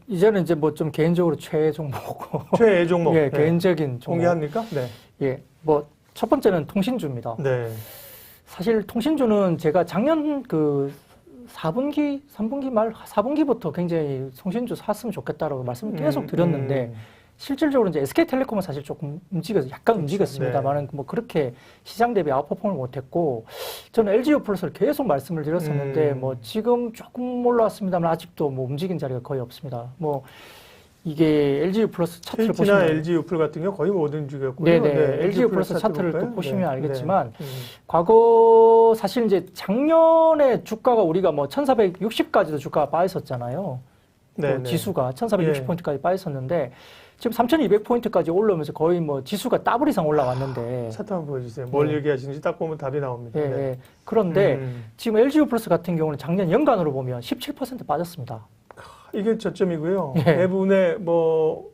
이제는 이제 뭐 좀 개인적으로 최애 종목. 최애 종목. 예, 개인적인 종목. 공개합니까? 네. 예, 뭐 첫 번째는 통신주입니다. 네. 사실 통신주는 제가 작년 그 4분기, 3분기 말 4분기부터 굉장히 통신주 샀으면 좋겠다라고 말씀을 계속 드렸는데 실질적으로 이제 SK텔레콤은 사실 조금 약간 움직였습니다만은 뭐 그렇게 시장 대비 아웃퍼폼을 못했고 저는 LG유플러스를 계속 말씀을 드렸었는데 뭐 지금 조금 올라왔습니다만 아직도 뭐 움직인 자리가 거의 없습니다. 뭐 이게 LG유플러스 차트를 보시면 LG유플 같은 경우 거의 못 움직였고요. 네네. 네, LG유플러스 차트를 또 보시면 네. 알겠지만 과거 사실 이제 작년에 주가가 우리가 뭐 1460까지도 주가가 빠졌었잖아요. 네, 지수가 1460포인트까지 빠졌었는데 지금 3200포인트까지 올라오면서 거의 뭐 지수가 더블 이상 올라왔는데 차트 한번 보여주세요. 뭘 얘기하시는지 딱 보면 답이 나옵니다. 네. 네. 네. 그런데 지금 LG유플러스 같은 경우는 작년 연간으로 보면 17% 빠졌습니다. 이게 저점이고요. 예. 대부분의 뭐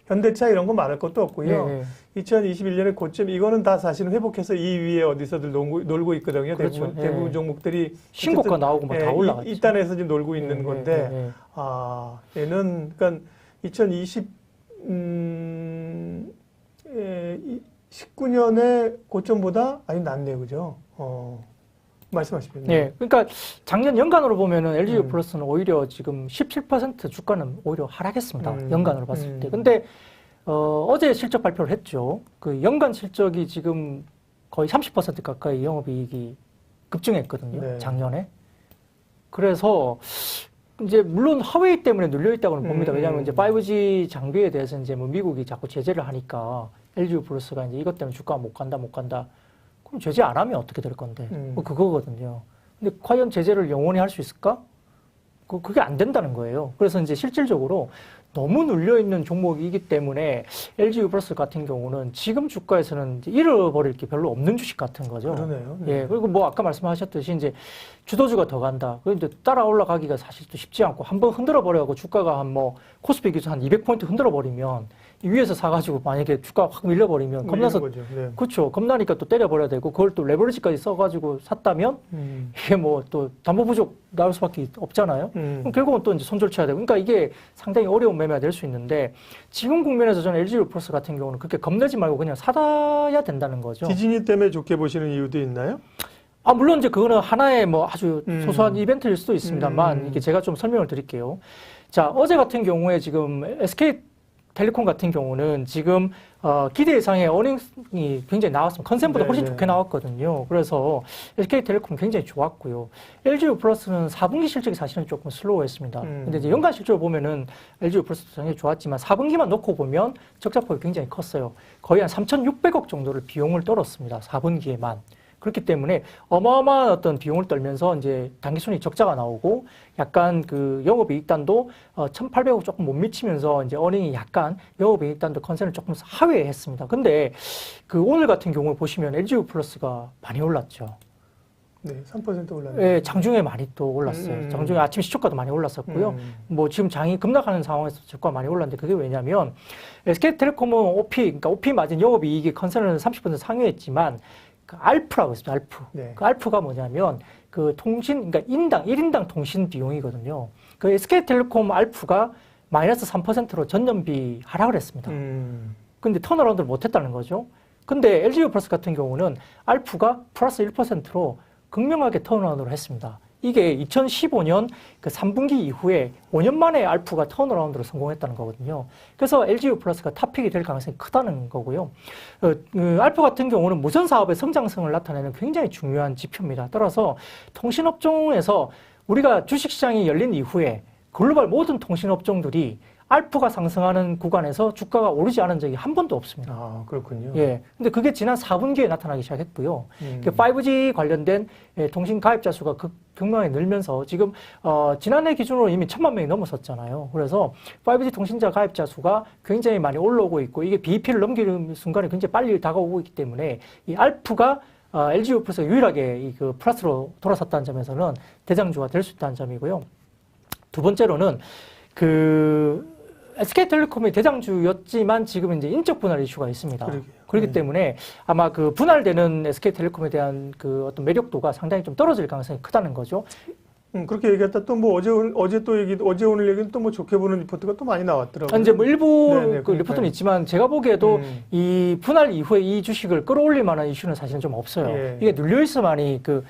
현대차 이런 거 말할 것도 없고요. 2021년의 고점 이거는 다 사실은 회복해서 이 위에 어디서들 놀고 있거든요. 그렇죠. 대부분 종목들이 신고가 나오고 뭐 다 올라갔죠. 이 단에서 지금 놀고 있는 건데 아 얘는 그러니까 19년의 고점보다 아니 낫네요, 그죠? 말씀하십시오. 네, 그러니까 작년 연간으로 보면은 LG유플러스는 오히려 지금 17% 주가는 오히려 하락했습니다. 연간으로 봤을 때. 근데 어제 실적 발표를 했죠. 그 연간 실적이 지금 거의 30% 가까이 영업이익이 급증했거든요. 네. 작년에. 그래서 이제 물론 하웨이 때문에 눌려 있다고는 봅니다. 왜냐하면 이제 5G 장비에 대해서 이제 뭐 미국이 자꾸 제재를 하니까 LG유플러스가 이제 이것 때문에 주가가 못 간다. 그럼 제재 안 하면 어떻게 될 건데? 뭐 그거거든요. 근데 과연 제재를 영원히 할 수 있을까? 그게 안 된다는 거예요. 그래서 이제 실질적으로 너무 눌려있는 종목이기 때문에 LG유플러스 같은 경우는 지금 주가에서는 이제 잃어버릴 게 별로 없는 주식 같은 거죠. 그러네요. 예. 그리고 뭐 아까 말씀하셨듯이 이제 주도주가 더 간다. 그런데 따라 올라가기가 사실 또 쉽지 않고 한번 흔들어 버려갖고 주가가 한 뭐 코스피 기준 한 200포인트 흔들어 버리면 위에서 사가지고 만약에 주가 확 밀려버리면 겁나서 네. 그렇죠. 겁나니까 또 때려버려야 되고 그걸 또 레버리지까지 써가지고 샀다면 이게 뭐 또 담보 부족 나올 수밖에 없잖아요. 그럼 결국은 또 이제 손절 쳐야 되고 그러니까 이게 상당히 어려운 매매가 될 수 있는데 지금 국면에서 저는 LG유플러스 같은 경우는 그렇게 겁내지 말고 그냥 사야 된다는 거죠. 디즈니 때문에 좋게 보시는 이유도 있나요? 물론 이제 그거는 하나의 뭐 아주 소소한 이벤트일 수도 있습니다만 이게 제가 좀 설명을 드릴게요. 자, 어제 같은 경우에 지금 SK텔레콤 같은 경우는 지금 기대 이상의 어닝이 굉장히 나왔습니다. 컨센보다 훨씬 좋게 나왔거든요. 그래서 SK텔레콤 굉장히 좋았고요. LG유플러스는 4분기 실적이 사실은 조금 슬로우했습니다. 근데 이제 연간 실적을 보면은 LG유플러스도 굉장히 좋았지만 4분기만 놓고 보면 적자폭이 굉장히 컸어요. 거의 한 3,600억 정도를 비용을 떨었습니다. 4분기에만. 그렇기 때문에 어마어마한 어떤 비용을 떨면서 이제 당기순이 적자가 나오고 약간 그 영업이익단도 1,800억 조금 못 미치면서 이제 어닝이 약간 영업이익단도 컨센을 조금 하회했습니다. 근데 그 오늘 같은 경우를 보시면 LG유플러스가 많이 올랐죠. 네, 3% 올랐네요. 네, 장중에 많이 또 올랐어요. 장중에 아침 시초가도 많이 올랐었고요. 뭐 지금 장이 급락하는 상황에서 주가가 많이 올랐는데 그게 왜냐면 SK텔레콤은 그러니까 OP 마진 영업이익이 컨센을 30% 상회했지만 그 알프라고 있습니다. 알프. 네. 그 알프가 뭐냐면 그 통신, 그러니까 1인당 통신 비용이거든요. 그 SK텔레콤 알프가 마이너스 3%로 전년비 하락을 했습니다. 근데 턴어라운드를 못 했다는 거죠. 근데 LG유플러스 같은 경우는 알프가 플러스 1%로 극명하게 턴어라운드를 했습니다. 이게 2015년 그 3분기 이후에 5년 만에 알프가 턴어라운드로 성공했다는 거거든요. 그래서 LG유플러스가 탑픽이 될 가능성이 크다는 거고요. 알프 같은 경우는 무선 사업의 성장성을 나타내는 굉장히 중요한 지표입니다. 따라서 통신업종에서 우리가 주식시장이 열린 이후에 글로벌 모든 통신업종들이 알프가 상승하는 구간에서 주가가 오르지 않은 적이 한 번도 없습니다. 아, 그렇군요. 예. 근데 그게 지난 4분기에 나타나기 시작했고요. 5G 관련된 통신 가입자 수가 극명하게 늘면서 지금, 지난해 기준으로 이미 1,000만 명이 넘어섰잖아요. 그래서 5G 통신자 가입자 수가 굉장히 많이 올라오고 있고 이게 BEP를 넘기는 순간에 굉장히 빨리 다가오고 있기 때문에 이 알프가 LG유플러스가 유일하게 그 플러스로 돌아섰다는 점에서는 대장주가 될 수 있다는 점이고요. 두 번째로는 SK텔레콤이 대장주였지만 지금 이제 인적 분할 이슈가 있습니다. 그렇기 때문에 아마 그 분할되는 SK텔레콤에 대한 그 어떤 매력도가 상당히 좀 떨어질 가능성이 크다는 거죠. 그렇게 얘기했다 또 뭐 어제 오늘 얘기는 또 뭐 좋게 보는 리포트가 또 많이 나왔더라고요. 이제 뭐 일부 네네, 그 리포트는 있지만 제가 보기에도 이 분할 이후에 이 주식을 끌어올릴 만한 이슈는 사실은 좀 없어요. 예. 이게 눌려 있어만이 그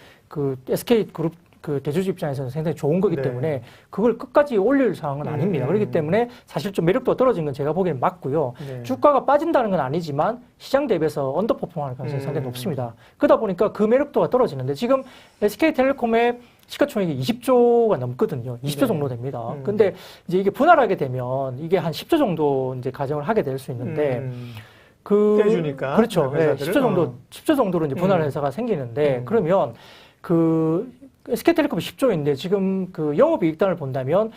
SK 그룹 그 대주주 입장에서는 상당히 좋은 거기 네. 때문에 그걸 끝까지 올릴 상황은 아닙니다. 그렇기 때문에 사실 좀 매력도가 떨어진 건 제가 보기에는 맞고요. 네. 주가가 빠진다는 건 아니지만 시장 대비해서 언더퍼폼하는 가능성이 상당히 높습니다. 그러다 보니까 그 매력도가 떨어지는데 지금 SK텔레콤의 시가총액이 20조가 넘거든요. 20조 네. 정도 됩니다. 근데 이제 이게 분할하게 되면 이게 한 10조 정도 이제 가정을 하게 될 수 있는데 떼주니까. 그렇죠. 네, 회사들은. 10조 정도로 이제 분할 회사가 생기는데 그러면 그 SK텔레콤이 10조인데 지금 그 영업이익단을 본다면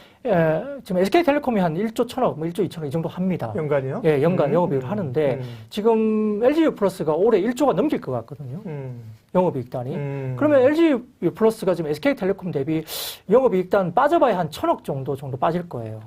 지금 SK텔레콤이 한 1조 1천억, 뭐 1조 2천억 이 정도 합니다. 연간이요? 예, 연간 영업이익을 하는데 지금 LG유플러스가 올해 1조가 넘길 것 같거든요. 영업이익단이. 그러면 LG유플러스가 지금 SK텔레콤 대비 영업이익단 빠져봐야 한 1천억 정도 빠질 거예요.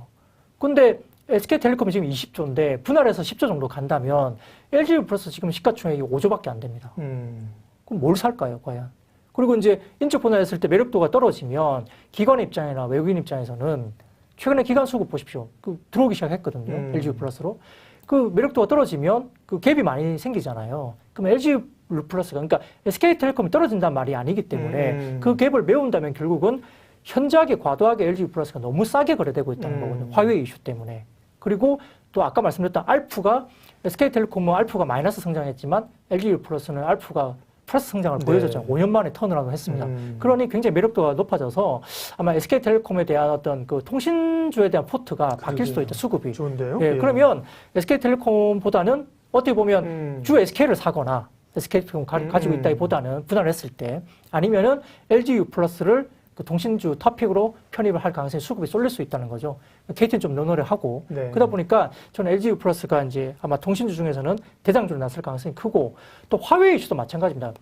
근데 SK텔레콤이 지금 20조인데 분할해서 10조 정도 간다면 LG유플러스 지금 시가총액이 5조밖에 안 됩니다. 그럼 뭘 살까요, 과연? 그리고 이제 인적 분할했을 때 매력도가 떨어지면 기관 입장이나 외국인 입장에서는 최근에 기관 수급 보십시오. 그 들어오기 시작했거든요. LG유플러스로. 그 매력도가 떨어지면 그 갭이 많이 생기잖아요. 그럼 LG유플러스가 그러니까 SK텔레콤이 떨어진다는 말이 아니기 때문에 그 갭을 메운다면 결국은 현저하게 과도하게 LG유플러스가 너무 싸게 거래되고 있다는 거거든요. 화웨이 이슈 때문에. 그리고 또 아까 말씀드렸던 알프가 SK텔레콤은 알프가 마이너스 성장했지만 LG유플러스는 알프가 플러스 성장을 보여줬죠. 5년 만에 턴어라운드 했습니다. 그러니 굉장히 매력도가 높아져서 아마 SK텔레콤에 대한 어떤 그 통신주에 대한 포트가 바뀔 수도 있다, 수급이. 좋은데요? 예, 그러면 SK텔레콤보다는 어떻게 보면 주 SK를 사거나 SK텔레콤 가지고 있다기보다는 분할했을 때 아니면은 LG유플러스를 그 통신주 토픽으로 편입을 할 가능성이 수급이 쏠릴 수 있다는 거죠. KT는 좀 논의를 하고 그러다 보니까 저는 LG유플러스가 이제 아마 통신주 중에서는 대장주로 나설 가능성이 크고 또 화웨이 이슈도 마찬가지입니다.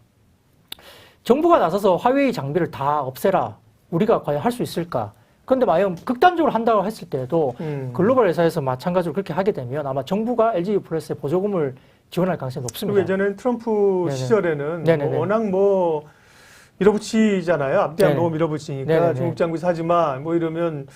정부가 나서서 화웨이 장비를 다 없애라. 우리가 과연 할 수 있을까? 그런데 만약 극단적으로 한다고 했을 때도 글로벌 회사에서 마찬가지로 그렇게 하게 되면 아마 정부가 LG유플러스에 보조금을 지원할 가능성이 높습니다. 예전에는 트럼프 네네. 시절에는 네네네. 뭐 워낙 뭐 밀어붙이잖아요. 앞뒤안 보고 밀어붙이니까 네네네. 중국 장비 사지 마. 뭐 이러면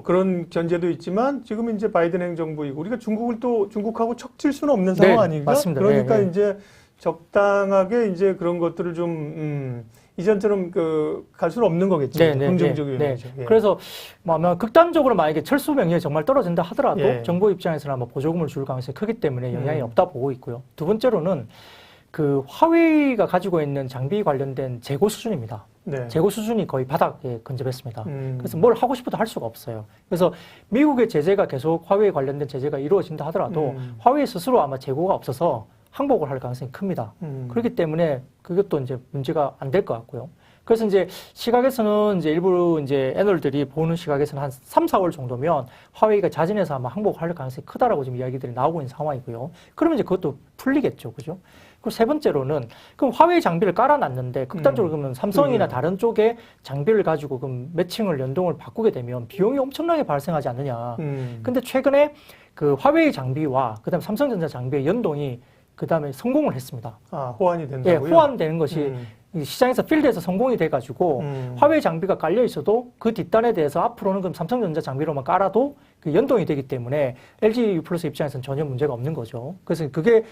그런 견제도 있지만 지금 이제 바이든 행정부이고 우리가 중국하고 척질 수는 없는 상황 아닌가? 맞습니다. 그러니까 네. 이제 적당하게 이제 그런 것들을 좀 이전처럼 갈 수는 없는 거겠죠. 긍정적인 의미죠. 예. 그래서 뭐 아마 극단적으로 만약에 철수 명령이 정말 떨어진다 하더라도 예. 정부 입장에서는 아마 보조금을 줄 가능성이 크기 때문에 영향이 없다 보고 있고요. 두 번째로는 그 화웨이가 가지고 있는 장비 관련된 재고 수준입니다. 네. 재고 수준이 거의 바닥에 근접했습니다. 그래서 뭘 하고 싶어도 할 수가 없어요. 그래서 미국의 제재가 계속 화웨이 관련된 제재가 이루어진다 하더라도 화웨이 스스로 아마 재고가 없어서 항복을 할 가능성이 큽니다. 그렇기 때문에 그것도 이제 문제가 안 될 것 같고요. 그래서 이제 시각에서는 이제 일부 이제 애널들이 보는 시각에서는 한 3, 4월 정도면 화웨이가 자진해서 아마 항복할 가능성이 크다라고 지금 이야기들이 나오고 있는 상황이고요. 그러면 이제 그것도 풀리겠죠. 그죠? 그리고 세 번째로는 그럼 화웨이 장비를 깔아놨는데 극단적으로 그러면 삼성이나 다른 쪽에 장비를 가지고 그럼 매칭을 연동을 바꾸게 되면 비용이 엄청나게 발생하지 않느냐. 근데 최근에 그 화웨이 장비와 그다음에 삼성전자 장비의 연동이 그다음에 성공을 했습니다. 아, 호환이 된다고요? 예, 호환되는 것이 시장에서 필드에서 성공이 돼가지고 화웨이 장비가 깔려 있어도 그 뒷단에 대해서 앞으로는 그럼 삼성전자 장비로만 깔아도 그 연동이 되기 때문에 LG유플러스 입장에서는 전혀 문제가 없는 거죠. 그래서 그게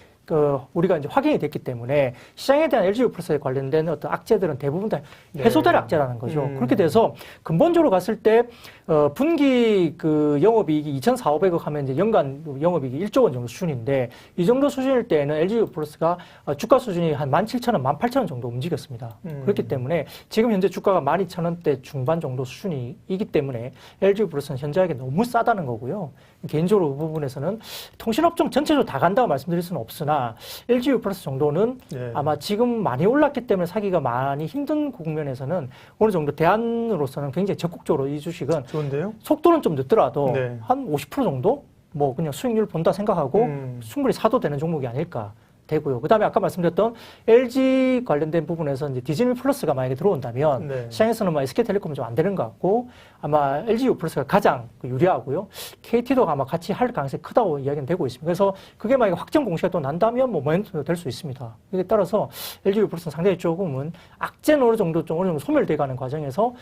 우리가 이제 확인이 됐기 때문에 시장에 대한 LG유플러스에 관련된 어떤 악재들은 대부분 다 해소될 악재라는 거죠. 그렇게 돼서 근본적으로 갔을 때 분기 그 영업이익이 2,400억 하면 이제 연간 영업이익이 1조 원 정도 수준인데 이 정도 수준일 때에는 LG유플러스가 주가 수준이 한 17,000원, 18,000원 정도 움직였습니다. 그렇기 때문에 지금 현재 주가가 12,000원대 중반 정도 수준이기 때문에 LG유플러스는 현저하게 너무 싸다는 거고요. 개인적으로 그 부분에서는 통신업종 전체적으로 다 간다고 말씀드릴 수는 없으나 LG유플러스 정도는 아마 지금 많이 올랐기 때문에 사기가 많이 힘든 국면에서는 어느 정도 대안으로서는 굉장히 적극적으로 이 주식은 좋은데요? 속도는 좀 늦더라도 한 50% 정도 뭐 그냥 수익률 본다 생각하고 충분히 사도 되는 종목이 아닐까. 되고요. 그다음에 아까 말씀드렸던 LG 관련된 부분에서 이제 디즈니 플러스가 만약에 들어온다면 네. 시장에서는 뭐 SK텔레콤은 좀 안 되는 것 같고 아마 LG U 플러스가 가장 유리하고요. KT도 아마 같이 할 가능성이 크다고 이야기는 되고 있습니다. 그래서 그게 만약에 확정 공시가 또 난다면 뭐 모멘텀도 될 수 있습니다. 이에 따라서 LG U 플러스는 상당히 조금은 악재는 어느 정도 소멸돼가는 과정에서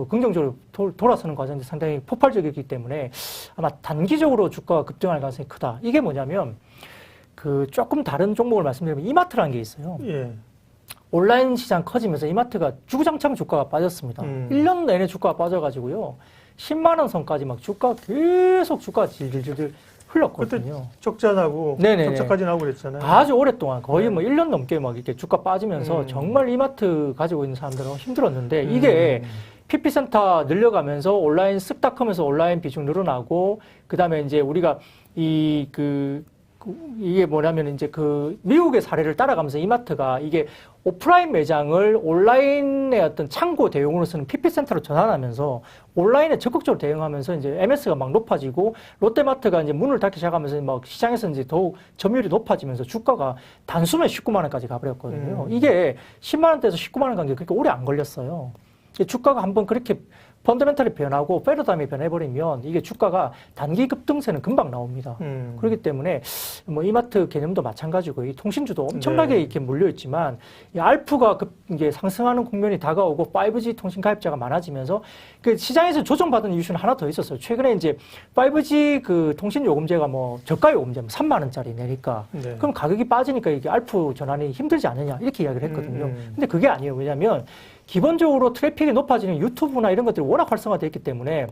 긍정적으로 돌아서는 과정이 상당히 폭발적이기 때문에 아마 단기적으로 주가가 급등할 가능성이 크다. 이게 뭐냐면 그 조금 다른 종목을 말씀드리면 이마트라는 게 있어요. 예. 온라인 시장 커지면서 이마트가 주구장창 주가가 빠졌습니다. 1년 내내 주가가 빠져가지고요. 10만 원 선까지 막 주가가 질질질 흘렀거든요. 그때 적자 나고 네네네. 적자까지 나오고 그랬잖아요. 아주 오랫동안 거의 네. 뭐 1년 넘게 막 이렇게 주가 빠지면서 정말 이마트 가지고 있는 사람들은 힘들었는데 이게 PP센터 늘려가면서 온라인 쓱 하면서 온라인 비중 늘어나고 그다음에 이제 우리가 이게 뭐냐면 이제 그 미국의 사례를 따라가면서 이마트가 이게 오프라인 매장을 온라인의 어떤 창고 대용으로 쓰는 PP센터로 전환하면서 온라인에 적극적으로 대응하면서 이제 MS가 막 높아지고 롯데마트가 이제 문을 닫기 시작하면서 막 시장에서 이제 더욱 점유율이 높아지면서 주가가 단숨에 19만 원까지 가버렸거든요. 이게 10만 원대에서 19만 원 간게 그렇게 오래 안 걸렸어요. 주가가 한번 그렇게 펀더멘털이 변하고 패러다임이 변해버리면 이게 주가가 단기 급등세는 금방 나옵니다. 그렇기 때문에 뭐 이마트 개념도 마찬가지고 이 통신주도 엄청나게 네. 이렇게 몰려있지만 이 알프가 이게 상승하는 국면이 다가오고 5G 통신 가입자가 많아지면서 그 시장에서 조정받은 이슈는 하나 더 있었어요. 최근에 이제 5G 그 통신 요금제가 뭐 저가 요금제 3만 원짜리 내니까 네. 그럼 가격이 빠지니까 이게 알프 전환이 힘들지 않느냐 이렇게 이야기를 했거든요. 근데 그게 아니에요. 왜냐하면 기본적으로 트래픽이 높아지는 유튜브나 이런 것들이 워낙 활성화되어 있기 때문에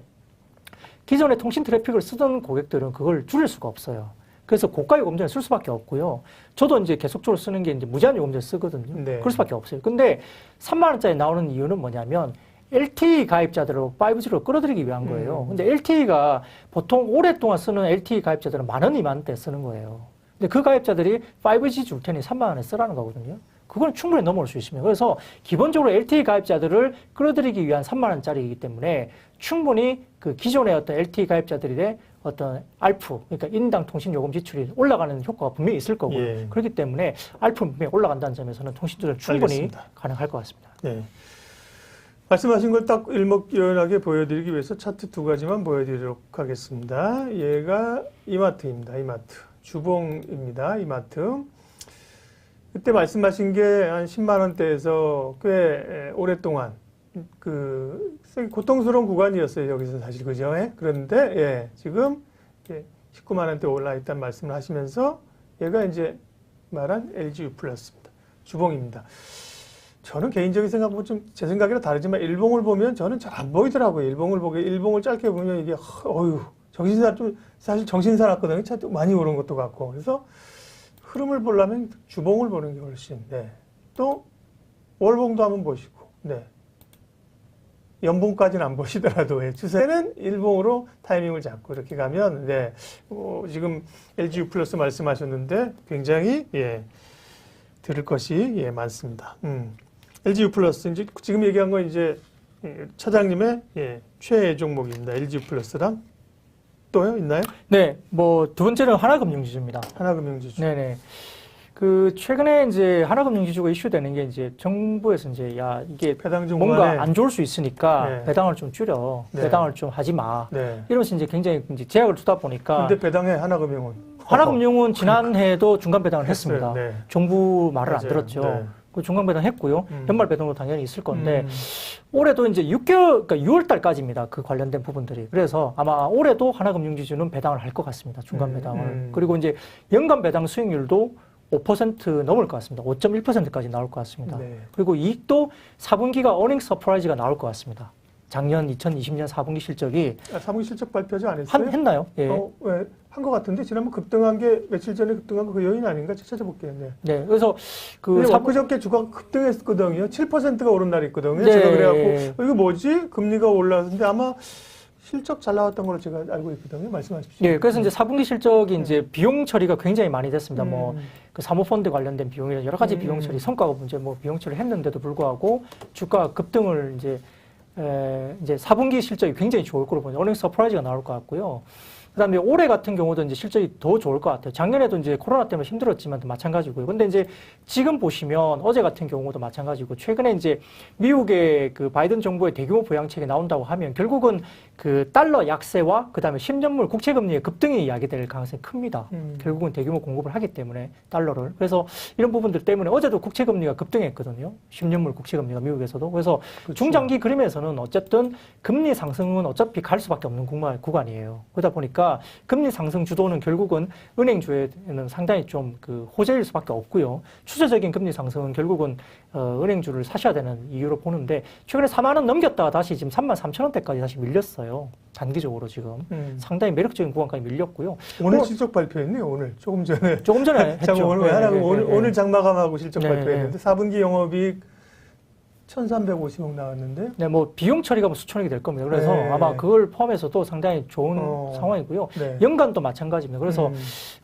기존의 통신 트래픽을 쓰던 고객들은 그걸 줄일 수가 없어요. 그래서 고가 요금제를 쓸 수밖에 없고요. 저도 이제 계속적으로 쓰는 게 이제 무제한 요금제를 쓰거든요. 네. 그럴 수밖에 없어요. 근데 3만 원짜리 나오는 이유는 뭐냐면 LTE 가입자들을 5G로 끌어들이기 위한 거예요. 근데 LTE가 보통 오랫동안 쓰는 LTE 가입자들은 10,000원, 20,000원대 쓰는 거예요. 근데 그 가입자들이 5G 줄 테니 3만 원에 쓰라는 거거든요. 그건 충분히 넘어올 수 있습니다. 그래서 기본적으로 LTE 가입자들을 끌어들이기 위한 3만 원짜리이기 때문에 충분히 그 기존의 어떤 LTE 가입자들의 어떤 알프, 그러니까 인당 통신 요금 지출이 올라가는 효과가 분명히 있을 거고요. 예. 그렇기 때문에 알프는 분명히 올라간다는 점에서는 통신주는 충분히 알겠습니다. 가능할 것 같습니다. 네. 말씀하신 걸 딱 일목요연하게 보여드리기 위해서 차트 두 가지만 보여드리도록 하겠습니다. 얘가 이마트입니다. 이마트. 주봉입니다. 이마트. 그때 말씀하신 게 한 10만 원대에서 꽤 오랫동안 그 고통스러운 구간이었어요. 여기서 사실 그죠? 그런데 예, 지금 19만 원대 올라 있다는 말씀을 하시면서 얘가 이제 말한 LG U 플러스입니다. 주봉입니다. 저는 개인적인 생각보다 좀 제 생각이랑 다르지만 일봉을 보면 저는 잘 안 보이더라고요. 일봉을 짧게 보면 이게 사실 정신사 났거든요. 차도 많이 오른 것도 같고. 그래서 흐름을 보려면 주봉을 보는 게 훨씬. 네. 또 월봉도 한번 보시고. 네. 연봉까지는 안 보시더라도 추세는 일봉으로 타이밍을 잡고 이렇게 가면 네. 지금 LG U 플러스 말씀하셨는데 굉장히 들을 것이 많습니다. LG U 플러스 이제 지금 얘기한 건 이제 차장님의 최애 종목입니다. LG U 플러스랑 또요 있나요? 네, 뭐 두 번째는 하나금융지주입니다. 하나금융지주. 네네. 그 최근에 이제 하나금융지주가 이슈되는 게 이제 정부에서 이제 이게 배당 좀 뭔가 그만해. 안 좋을 수 있으니까 네. 배당을 좀 줄여, 네. 배당을 좀 하지 마. 네. 이러면서 이제 굉장히 이제 제약을 두다 보니까 근데 배당해 하나금융은. 하나금융은 지난해에도 중간 배당을 했습니다. 네. 정부 말을 맞아요. 안 들었죠. 네. 그 중간 배당 했고요. 연말 배당도 당연히 있을 건데 올해도 이제 6개월, 그러니까 6월 달까지입니다. 그 관련된 부분들이. 그래서 아마 올해도 하나금융지주는 배당을 할 것 같습니다. 중간 배당을. 그리고 이제 연간 배당 수익률도 5% 넘을 것 같습니다. 5.1%까지 나올 것 같습니다. 네. 그리고 이익도 4분기가 어닝 서프라이즈가 나올 것 같습니다. 작년 2020년 4분기 실적이 4분기 실적 발표 아직 안 했어요? 했나요? 예. 왜? 한 것 같은데 지난번 급등한 게 며칠 전에 급등한 거 그 요인 아닌가? 찾아볼게요. 네. 네. 그래서 그저께 주가가 급등했거든요. 7%가 오른 날이 있거든요. 네. 제가 그래갖고 이거 뭐지? 금리가 올랐는데 아마 실적 잘 나왔던 걸로 제가 알고 있거든요. 말씀하십시오. 예, 그래서 이제 4분기 실적이 이제 비용 처리가 굉장히 많이 됐습니다. 뭐 그 사모펀드 관련된 비용이나 여러 가지 비용 처리, 성과가 문제 뭐 비용 처리를 했는데도 불구하고 주가 급등을 이제 4분기 실적이 굉장히 좋을 거로 보죠. 어닝 서프라이즈가 나올 것 같고요. 그다음에 올해 같은 경우도 이제 실적이 더 좋을 것 같아요. 작년에도 이제 코로나 때문에 힘들었지만 마찬가지고요. 근데 이제 지금 보시면 어제 같은 경우도 마찬가지고 최근에 이제 미국의 그 바이든 정부의 대규모 부양책이 나온다고 하면 결국은 그 달러 약세와 그다음에 10년물 국채금리의 급등이 이야기될 가능성이 큽니다. 결국은 대규모 공급을 하기 때문에 달러를. 그래서 이런 부분들 때문에 어제도 국채금리가 급등했거든요. 10년물 국채금리가 미국에서도. 그래서 그렇죠. 중장기 그림에서는 어쨌든 금리 상승은 어차피 갈 수밖에 없는 구간이에요. 그러다 보니까 금리 상승 주도는 결국은 은행주에는 상당히 좀 그 호재일 수밖에 없고요. 추세적인 금리 상승은 결국은 은행주를 사셔야 되는 이유로 보는데 최근에 4만 원 넘겼다가 다시 지금 3만 3천 원대까지 다시 밀렸어요. 단기적으로 지금 상당히 매력적인 구간까지 밀렸고요. 오늘 실적 발표했네요. 오늘 조금 전에 했죠. 오늘 장마감하고 실적 발표했는데 4분기 영업이익 1,350억 나왔는데. 네, 뭐 비용 처리가 뭐 수천억이 될 겁니다. 그래서 아마 그걸 포함해서도 상당히 좋은 상황이고요. 연간도 마찬가지입니다. 그래서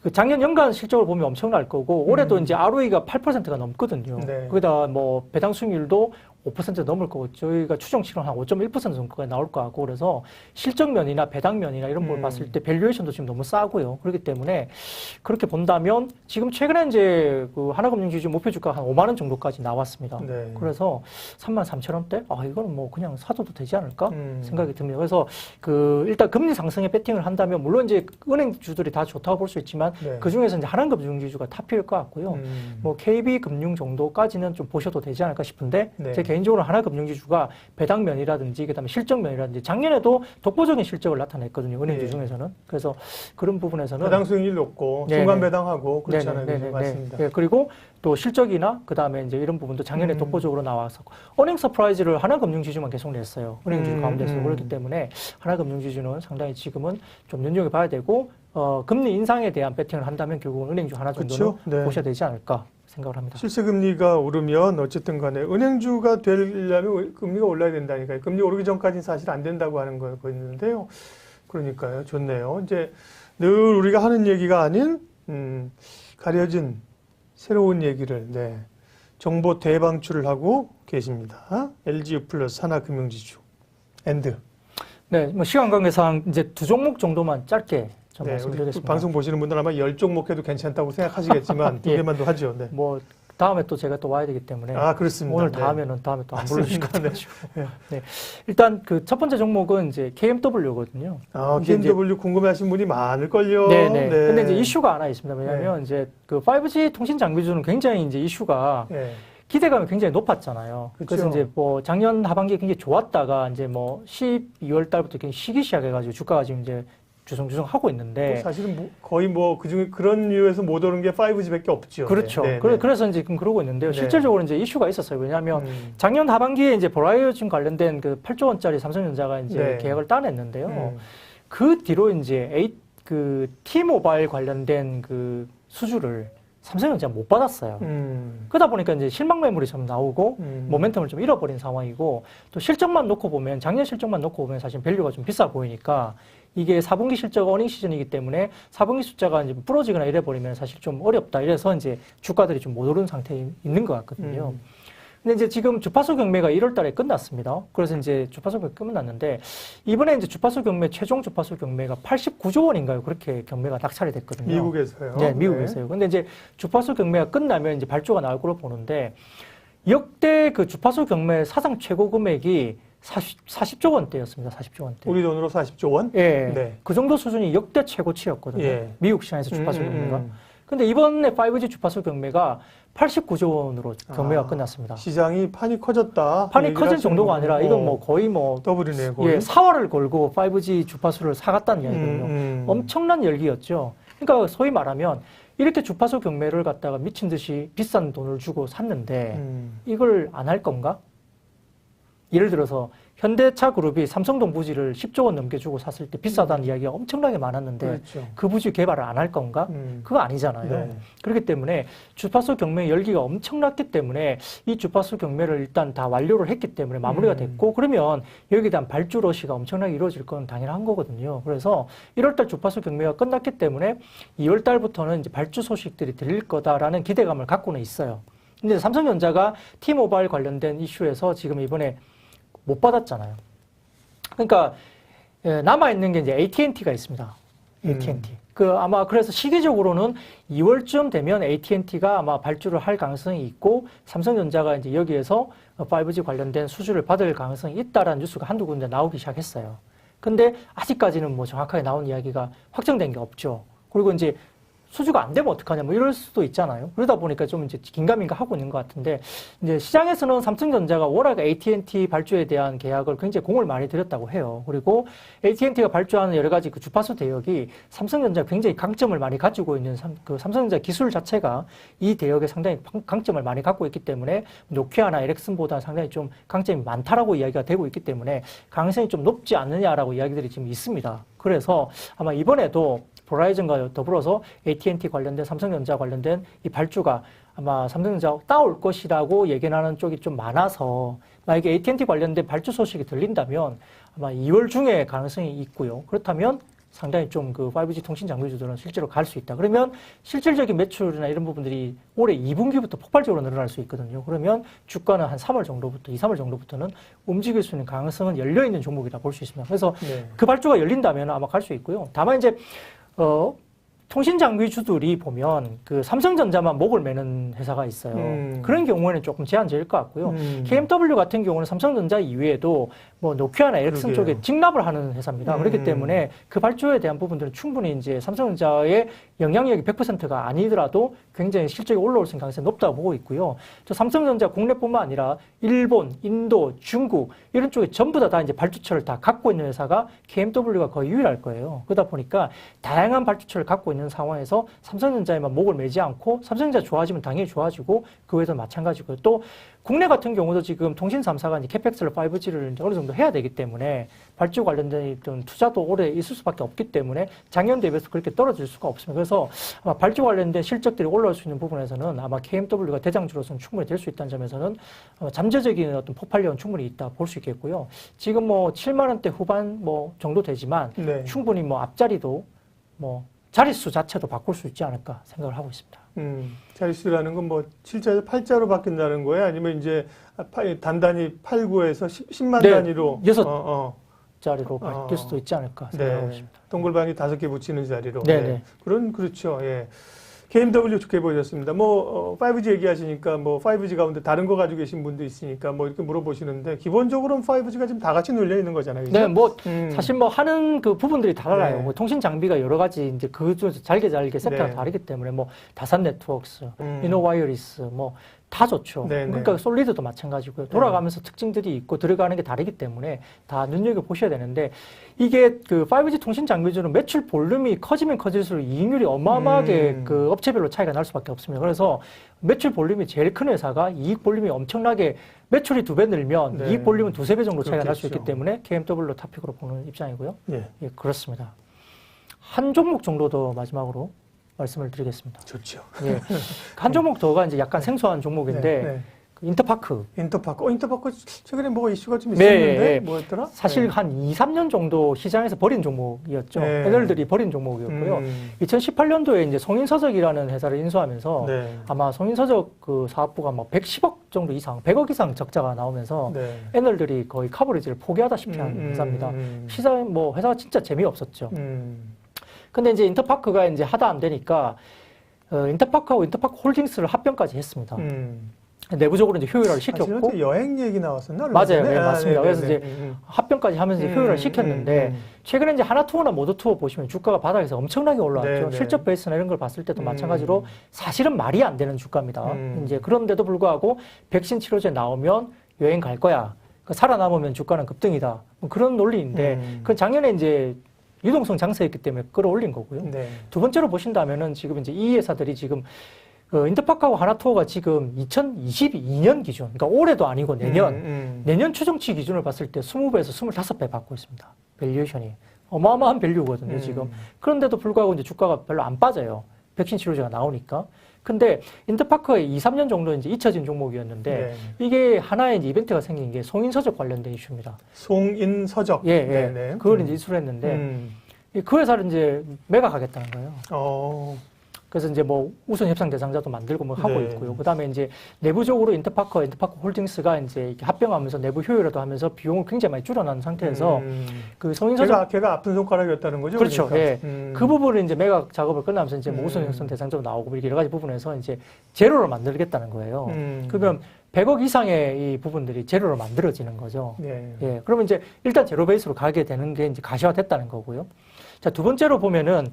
그 작년 연간 실적을 보면 엄청날 거고 올해도 이제 ROE가 8%가 넘거든요. 거기다 뭐 배당 수익률도 5% 넘을 거고 저희가 추정치로는 한 5.1% 정도까지 나올 거 같고 그래서 실적면이나 배당면이나 이런 걸 봤을 때 밸류에이션도 지금 너무 싸고요. 그렇기 때문에 그렇게 본다면 지금 최근에 이제 그 하나금융지주 목표 주가 한 5만 원 정도까지 나왔습니다. 그래서 3만 3천 원대? 아 이거는 뭐 그냥 사도 되지 않을까 생각이 듭니다. 그래서 그 일단 금리 상승에 배팅을 한다면 물론 이제 은행주들이 다 좋다고 볼 수 있지만 그 중에서 이제 하나금융지주가 탑일 것 같고요. 뭐 KB금융 정도까지는 좀 보셔도 되지 않을까 싶은데 제 개인적으로 하나금융지주가 배당면이라든지 그다음에 실적면이라든지 작년에도 독보적인 실적을 나타냈거든요. 은행주 중에서는. 그래서 그런 부분에서는 배당 수익률 높고 중간 배당하고 그렇잖아요. 맞습니다. 그리고 또 실적이나 그다음에 이제 이런 부분도 작년에 독보적으로 나왔었고 어닝 서프라이즈를 하나금융지주만 계속 냈어요. 은행주 가운데서. 그렇기 때문에 하나금융지주는 상당히 지금은 좀 눈여겨봐야 되고 금리 인상에 대한 배팅을 한다면 결국은 은행주 하나 정도는 보셔야 되지 않을까 생각을 합니다. 실세금리가 오르면 어쨌든 간에 은행주가 되려면 금리가 올라야 된다니까요. 금리 오르기 전까지는 사실 안 된다고 하는 거였는데요. 그러니까요. 좋네요. 이제 늘 우리가 하는 얘기가 아닌 가려진 새로운 얘기를 정보 대방출을 하고 계십니다. LGU 플러스 하나금융지주 엔드. 네, 뭐 시간 관계상 이제 두 종목 정도만 짧게 좀 말씀드리겠습니다. 방송 보시는 분들 아마 10종목 해도 괜찮다고 생각하시겠지만 두 개만 더 하죠. 뭐 다음에 또 제가 또 와야 되기 때문에 그렇습니다. 오늘 다음에 또 안 불러주실 것 같아요. 일단 그 첫 번째 종목은 이제 KMW거든요. KMW 궁금해하신 분이 많을걸요. 근데 이제 이슈가 하나 있습니다. 왜냐하면 이제 그 5G 통신 장비주는 굉장히 이제 이슈가 기대감이 굉장히 높았잖아요. 그래서 이제 뭐 작년 하반기에 굉장히 좋았다가 이제 뭐 12월 달부터 굉장히 쉬기 시작해가지고 주가가 지금 이제 주성주성 하고 있는데 사실은 거의 뭐 그중에 그런 이유에서 못 오른 게 5G밖에 없죠. 그렇죠. 그래서 이제 지금 그러고 있는데요. 실질적으로 이제 이슈가 있었어요. 왜냐하면 작년 하반기에 이제 보라이오진 관련된 그 8조 원짜리 삼성전자가 이제 계약을 따냈는데요. 그 뒤로 이제 그 T-모바일 관련된 그 수주를 삼성전자가 못 받았어요. 그러다 보니까 이제 실망 매물이 좀 나오고 모멘텀을 좀 잃어버린 상황이고 또 실적만 놓고 보면 작년 실적만 놓고 보면 사실 밸류가 좀 비싸 보이니까 이게 4분기 실적 어닝 시즌이기 때문에 4분기 숫자가 이제 부러지거나 이래버리면 사실 좀 어렵다. 이래서 이제 주가들이 좀 못 오른 상태에 있는 것 같거든요. 근데 이제 지금 주파수 경매가 1월 달에 끝났습니다. 그래서 이제 주파수 경매 끝났는데 이번에 이제 주파수 경매 최종 주파수 경매가 89조 원인가요? 그렇게 경매가 낙찰이 됐거든요. 미국에서요. 네, 미국에서요. 근데 이제 주파수 경매가 끝나면 이제 발주가 나올 걸로 보는데 역대 그 주파수 경매 사상 최고 금액이 40조 원대였습니다. 40조 원대. 우리 돈으로 40조 원? 그 정도 수준이 역대 최고치였거든요. 미국 시장에서 주파수 경매가. 근데 이번에 5G 주파수 경매가 89조 원으로 경매가 끝났습니다. 시장이 판이 커졌다. 판이 커질 정도가 아니라 이건 뭐 거의 뭐 더블이네요. 거의. 사활을 걸고 5G 주파수를 사갔다는 이야기거든요. 엄청난 열기였죠. 그러니까 소위 말하면 이렇게 주파수 경매를 갖다가 미친 듯이 비싼 돈을 주고 샀는데 이걸 안 할 건가? 예를 들어서 현대차 그룹이 삼성동 부지를 10조 원 넘게 주고 샀을 때 비싸다는 이야기가 엄청나게 많았는데 그 부지 개발을 안 할 건가? 그거 아니잖아요. 그렇기 때문에 주파수 경매 열기가 엄청났기 때문에 이 주파수 경매를 일단 다 완료를 했기 때문에 마무리가 됐고 그러면 여기에 대한 발주 러시가 엄청나게 이루어질 건 당연한 거거든요. 그래서 1월달 주파수 경매가 끝났기 때문에 2월달부터는 이제 발주 소식들이 들릴 거다라는 기대감을 갖고는 있어요. 근데 삼성전자가 T-모바일 관련된 이슈에서 지금 이번에 못 받았잖아요. 그러니까 남아있는 게 이제 AT&T가 있습니다. AT&T. 아마 그래서 시기적으로는 2월쯤 되면 AT&T가 아마 발주를 할 가능성이 있고 삼성전자가 이제 여기에서 5G 관련된 수주를 받을 가능성이 있다라는 뉴스가 한두 군데 나오기 시작했어요. 근데 아직까지는 뭐 정확하게 나온 이야기가 확정된 게 없죠. 그리고 이제 수주가 안 되면 어떡하냐, 뭐 이럴 수도 있잖아요. 그러다 보니까 좀 이제 긴가민가 하고 있는 것 같은데, 이제 시장에서는 삼성전자가 워낙 AT&T 발주에 대한 계약을 굉장히 공을 많이 들였다고 해요. 그리고 AT&T가 발주하는 여러 가지 그 주파수 대역이 삼성전자가 굉장히 강점을 많이 가지고 있는 삼성전자 기술 자체가 이 대역에 상당히 강점을 많이 갖고 있기 때문에 노키아나 에렉슨보다 상당히 좀 강점이 많다라고 이야기가 되고 있기 때문에 가능성이 좀 높지 않느냐라고 이야기들이 지금 있습니다. 그래서 아마 이번에도 버라이즌과 더불어서 AT&T 관련된 삼성전자 관련된 이 발주가 아마 삼성전자 따올 것이라고 예견하는 쪽이 좀 많아서 만약에 AT&T 관련된 발주 소식이 들린다면 아마 2월 중에 가능성이 있고요. 그렇다면 상당히 좀 그 5G 통신 장비주들은 실제로 갈 수 있다. 그러면 실질적인 매출이나 이런 부분들이 올해 2분기부터 폭발적으로 늘어날 수 있거든요. 그러면 주가는 한 3월 정도부터, 2, 3월 정도부터는 움직일 수 있는 가능성은 열려있는 종목이라 볼 수 있습니다. 그래서 그 발주가 열린다면 아마 갈 수 있고요. 다만 이제 통신 장비주들이 보면 그 삼성전자만 목을 매는 회사가 있어요. 그런 경우에는 조금 제한적일 것 같고요. KMW 같은 경우는 삼성전자 이외에도 뭐 노키아나 에렉슨 쪽에 직납을 하는 회사입니다. 그렇기 때문에 그 발주에 대한 부분들은 충분히 이제 삼성전자의 영향력이 100%가 아니더라도 굉장히 실적이 올라올 가능성이 높다고 보고 있고요. 또 삼성전자 국내뿐만 아니라 일본, 인도, 중국 이런 쪽에 전부 다 이제 발주처를 다 갖고 있는 회사가 KMW가 거의 유일할 거예요. 그러다 보니까 다양한 발주처를 갖고 있는 상황에서 삼성전자에만 목을 매지 않고 삼성전자 좋아지면 당연히 좋아지고 그 외에도 마찬가지고요. 또 국내 같은 경우도 지금 통신 3사가 이제 캐펙스를 5G를 어느 정도 해야 되기 때문에 발주 관련된 어떤 투자도 올해 있을 수밖에 없기 때문에 작년 대비해서 그렇게 떨어질 수가 없습니다. 그래서 아마 발주 관련된 실적들이 올라올 수 있는 부분에서는 아마 KMW가 대장주로서는 충분히 될 수 있다는 점에서는 잠재적인 어떤 폭발력은 충분히 있다 볼 수 있겠고요. 지금 뭐 7만 원대 후반 뭐 정도 되지만 충분히 뭐 앞자리도 뭐 자릿수 자체도 바꿀 수 있지 않을까 생각을 하고 있습니다. 자릿수라는 건 뭐 7자에서 8자로 바뀐다는 거예요? 아니면 이제 단단히 8, 9에서 10만 단위로 6자리로 바뀔 수도 있지 않을까 생각하고 있습니다. 동글방이 5개 붙이는 자리로. 네네. 그렇죠. 예. KMW 좋게 보셨습니다. 뭐 5G 얘기하시니까 뭐 5G 가운데 다른 거 가지고 계신 분도 있으니까 뭐 이렇게 물어보시는데 기본적으로는 5G가 지금 다 같이 눌려 있는 거잖아요. 그죠? 네, 뭐 사실 뭐 하는 그 부분들이 달라요. 뭐 통신 장비가 여러 가지 이제 그 중에서 잘게 섹터가 다르기 때문에 뭐 다산 네트워크스, 이노와이어리스 뭐 다 좋죠. 그러니까 솔리드도 마찬가지고요. 돌아가면서 특징들이 있고 들어가는 게 다르기 때문에 다 눈여겨보셔야 되는데 이게 그 5G 통신 장비주는 매출 볼륨이 커지면 커질수록 이익률이 어마어마하게 그 업체별로 차이가 날 수밖에 없습니다. 그래서 매출 볼륨이 제일 큰 회사가 이익 볼륨이 엄청나게 매출이 2배 늘면 이익 볼륨은 2, 3배 정도 차이가 날 수 있기 때문에 KMW로 탑픽으로 보는 입장이고요. 예, 그렇습니다. 한 종목 정도 더 마지막으로 말씀을 드리겠습니다. 좋죠. 예. 한 종목 더가 이제 약간 생소한 종목인데 인터파크. 인터파크 최근에 뭐가 이슈가 좀 있었는데 뭐였더라? 사실 한 2, 3년 정도 시장에서 버린 종목이었죠. 애널들이 버린 종목이었고요. 2018년도에 이제 송인서적이라는 회사를 인수하면서 아마 송인서적 그 사업부가 뭐 110억 정도 이상, 100억 이상 적자가 나오면서 애널들이 거의 커버리지를 포기하다시피 한 회사입니다. 시장 뭐 회사가 진짜 재미없었죠. 근데 이제 인터파크가 이제 하다 안 되니까 인터파크하고 인터파크 홀딩스를 합병까지 했습니다. 내부적으로 이제 효율화를 시켰고. 여행 얘기 나왔었나? 맞아요. 네, 맞습니다. 그래서 이제 합병까지 하면서 효율화를 시켰는데 최근에 이제 하나투어나 모더투어 보시면 주가가 바닥에서 엄청나게 올라왔죠. 실적 베이스나 이런 걸 봤을 때도 마찬가지로 사실은 말이 안 되는 주가입니다. 이제 그런데도 불구하고 백신 치료제 나오면 여행 갈 거야. 살아남으면 주가는 급등이다. 뭐 그런 논리인데 그 작년에 이제 유동성 장세였기 때문에 끌어올린 거고요. 두 번째로 보신다면은 지금 이제 이 회사들이 지금 인터파크하고 하나투어가 지금 2022년 기준, 그러니까 올해도 아니고 내년 추정치 기준을 봤을 때 20배에서 25배 받고 있습니다. 밸류에이션이. 어마어마한 밸류거든요, 지금. 그런데도 불구하고 이제 주가가 별로 안 빠져요. 백신 치료제가 나오니까. 근데 인터파크가 2, 3년 정도 이제 잊혀진 종목이었는데 이게 하나의 이제 이벤트가 생긴 게 송인서적 관련된 이슈입니다. 송인서적. 그걸 이제 이수를 했는데 그 회사를 이제 매각하겠다는 거예요. 그래서 이제 뭐 우선 협상 대상자도 만들고 뭐 하고 네. 있고요. 그다음에 이제 내부적으로 인터파커 홀딩스가 이제 이렇게 합병하면서 내부 효율화도 하면서 비용을 굉장히 많이 줄여놓은 상태에서 그 성인서적 걔가 아픈 손가락이었다는 거죠. 그렇죠. 그러니까. 예. 그 부분을 이제 매각 작업을 끝나면서 이제 뭐 우선 협상 대상자로 나오고 이렇게 여러 가지 부분에서 이제 제로를 만들겠다는 거예요. 그러면 100억 이상의 이 부분들이 제로로 만들어지는 거죠. 네. 예. 그러면 이제 일단 제로 베이스로 가게 되는 게 이제 가시화됐다는 거고요. 자, 두 번째로 보면은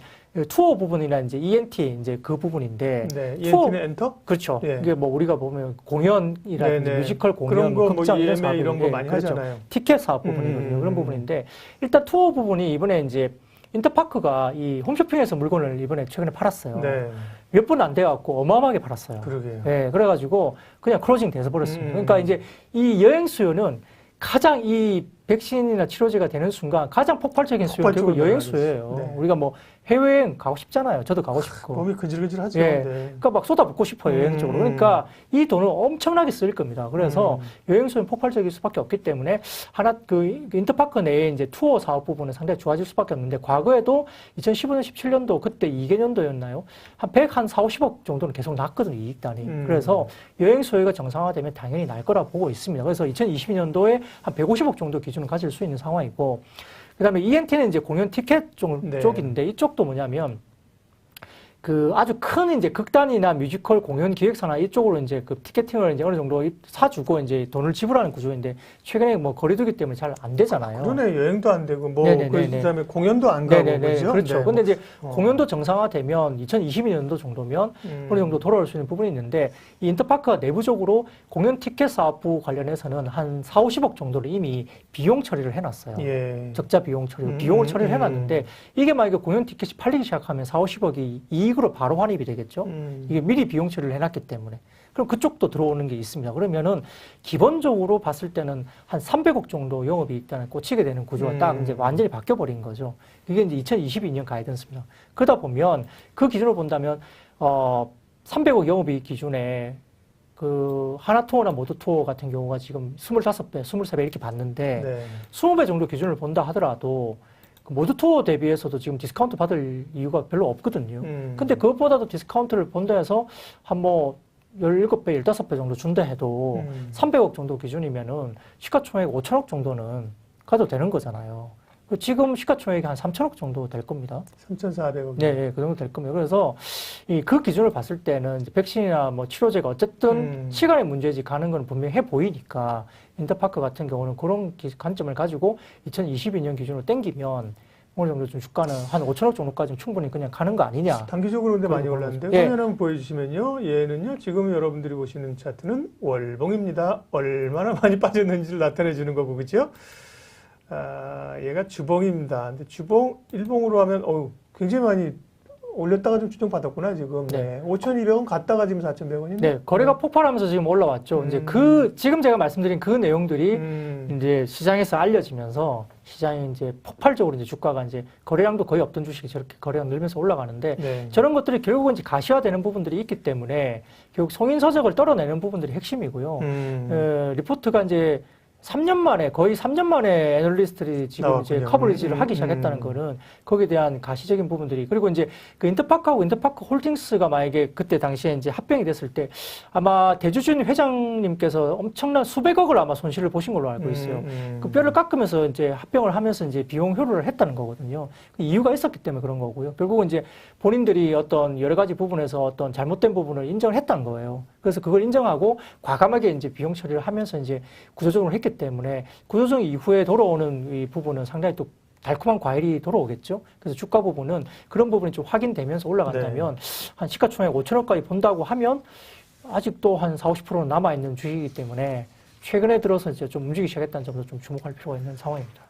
투어 부분이나 이제 ENT 이제 그 부분인데. 네. 투어, ENT는 엔터? 그렇죠. 예. 이게 뭐 우리가 보면 공연이라든지 네네. 뮤지컬 공연, 그런 거 뭐 극장 이런 EMA 이런 거 사업인데, 많이 그렇죠. 하잖아요. 티켓 사업 부분이거든요. 그런 부분인데 일단 투어 부분이 이번에 이제 인터파크가 이 홈쇼핑에서 물건을 이번에 최근에 팔았어요. 네. 몇 분 안 돼갖고 어마어마하게 팔았어요. 그러게요. 네, 그래가지고 그냥 클로징 돼서 버렸습니다. 그러니까 이제 이 여행 수요는 가장 이 백신이나 치료제가 되는 순간 가장 폭발적인 수요는 결국 여행 수요예요. 네. 우리가 뭐 해외여행 가고 싶잖아요. 저도 가고 싶고. 몸이 근질근질하죠. 예. 네. 그러니까 막 쏟아붓고 싶어요, 여행 쪽으로. 그러니까 이 돈을 엄청나게 쓸 겁니다. 그래서 여행 수요는 폭발적일 수밖에 없기 때문에 하나 그 인터파크 내에 이제 투어 사업 부분은 상당히 좋아질 수밖에 없는데 과거에도 2015년, 17년도 그때 2개년도였나요? 한 140, 50억 정도는 계속 났거든요, 이익단이. 그래서 여행 수요가 정상화되면 당연히 날 거라 보고 있습니다. 그래서 2022년도에 한 150억 정도 기준을 가질 수 있는 상황이고 그다음에 ENT는 이제 공연 티켓 쪽인데 이쪽도 뭐냐면 그 아주 큰 이제 극단이나 뮤지컬 공연 기획사나 이쪽으로 이제 그 티켓팅을 이제 어느 정도 사주고 이제 돈을 지불하는 구조인데 최근에 뭐 거리두기 때문에 잘 안 되잖아요. 그러네. 여행도 안 되고 뭐 그다음에 공연도 안 가고 네네네. 그죠? 그렇죠. 네. 근데 이제 공연도 정상화되면 2022년도 정도면 어느 정도 돌아올 수 있는 부분이 있는데 이 인터파크가 내부적으로 공연 티켓 사업부 관련해서는 한 4, 50억 정도를 이미 비용 처리를 해놨어요. 예. 적자 비용 처리, 비용을 처리를 해놨는데 이게 만약에 공연 티켓이 팔리기 시작하면 4, 50억이 이익으로 바로 환입이 되겠죠. 이게 미리 비용 처리를 해놨기 때문에. 그럼 그쪽도 들어오는 게 있습니다. 그러면은 기본적으로 봤을 때는 한 300억 정도 영업이익단을 꽂히게 되는 구조가 딱 이제 완전히 바뀌어버린 거죠. 이게 이제 2022년 가이던스입니다. 그러다 보면 그 기준으로 본다면 300억 영업이익 기준에 그 하나투어나 모두투어 같은 경우가 지금 25배, 23배 이렇게 봤는데 네. 20배 정도 기준을 본다 하더라도 그 모두투어 대비해서도 지금 디스카운트 받을 이유가 별로 없거든요. 근데 그것보다도 디스카운트를 본다 해서 한 뭐 17배, 15배 정도 준다 해도 300억 정도 기준이면은 시가총액 5천억 정도는 가도 되는 거잖아요. 지금 시가총액이 한 3천억 정도 될 겁니다. 3,400억. 네, 네, 그 정도 될 겁니다. 그래서 그 기준을 봤을 때는 이제 백신이나 뭐 치료제가 어쨌든 시간의 문제지 가는 건 분명히 해 보이니까 인터파크 같은 경우는 그런 관점을 가지고 2022년 기준으로 땡기면 어느 정도 좀 주가는 한 5천억 정도까지는 충분히 그냥 가는 거 아니냐. 단기적으로 근데 많이 올랐는데 예. 화면 한번 보여주시면요. 얘는요. 지금 여러분들이 보시는 차트는 월봉입니다. 얼마나 많이 빠졌는지를 나타내 주는 거고 그죠? 얘가 주봉입니다. 근데 주봉 일봉으로 하면 굉장히 많이 올렸다가 좀 추정받았구나 지금. 네. 5,200원 갔다가 지금 4,100원인데. 네, 거래가 폭발하면서 지금 올라왔죠. 이제 지금 제가 말씀드린 그 내용들이 이제 시장에서 알려지면서 시장이 이제 폭발적으로 이제 주가가 이제 거래량도 거의 없던 주식이 저렇게 거래량 늘면서 올라가는데 네. 저런 것들이 결국은 이제 가시화되는 부분들이 있기 때문에 결국 송인서적을 떨어내는 부분들이 핵심이고요. 리포트가 이제 3년 만에 거의 3년 만에 애널리스트들이 지금 나왔군요. 이제 커버리지를 하기 시작했다는 거는 거기에 대한 가시적인 부분들이 그리고 이제 그 인터파크하고 인터파크 홀딩스가 만약에 그때 당시에 이제 합병이 됐을 때 아마 대주주인 회장님께서 엄청난 수백억을 아마 손실을 보신 걸로 알고 있어요. 그 뼈를 깎으면서 이제 합병을 하면서 이제 비용 효율을 했다는 거거든요. 그 이유가 있었기 때문에 그런 거고요. 결국은 이제 본인들이 어떤 여러 가지 부분에서 어떤 잘못된 부분을 인정을 했다는 거예요. 그래서 그걸 인정하고 과감하게 이제 비용 처리를 하면서 이제 구조조정을 했기 때문에 구조조정 이후에 돌아오는 이 부분은 상당히 또 달콤한 과일이 돌아오겠죠. 그래서 주가 부분은 그런 부분이 좀 확인되면서 올라간다면 한 시가총액 5천억까지 본다고 하면 아직도 한 40, 50%는 남아있는 주식이기 때문에 최근에 들어서 이제 좀 움직이기 시작했다는 점도 좀 주목할 필요가 있는 상황입니다.